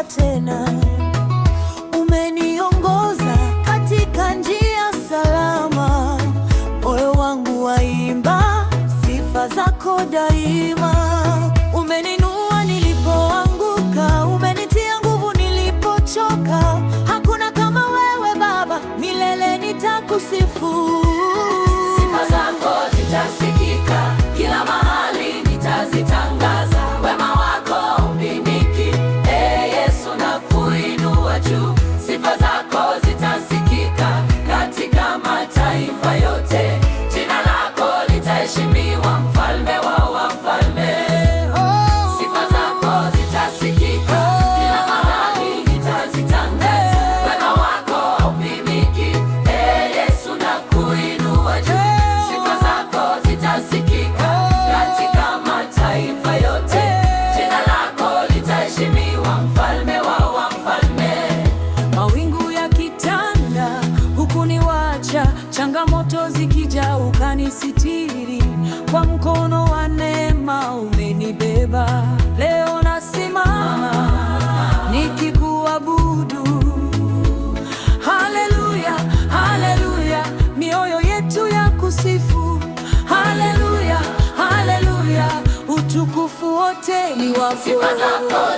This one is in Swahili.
kuimba tena. Umeniongoza katika njia salama, moyo wangu waimba sifa zako daima. Umeninua nilipoanguka, umenitia nguvu nilipochoka. Hakuna kama wewe Baba, milele nitakusifu. Sifa zako zitasikika kila mahali, nitazitangaza wema wako haupimiki. Yesu nakuinua juu, sifa zako zitasikika katika mataifa yote. Jina lako litaheshimiwa, mfalme wa wafalme. Sifa zako zitasikika kila mahali, nitazitangaza wema wako haupimiki. Yesu nakuinua juu, sifa zako zitasikika katika mataifa yote. Jina lako litaheshimiwa, mfalme wa wafalme. Mawingu yakitanda hukuniwacha, changamoto zikija ukanisitiri. Kwa mkono wa neema umenibeba, leo nasimama nikikuabudu. Haleluya, haleluya, mioyo yetu ya kusifu. Haleluya, haleluya, utukufu wote ni wako. Sifa zako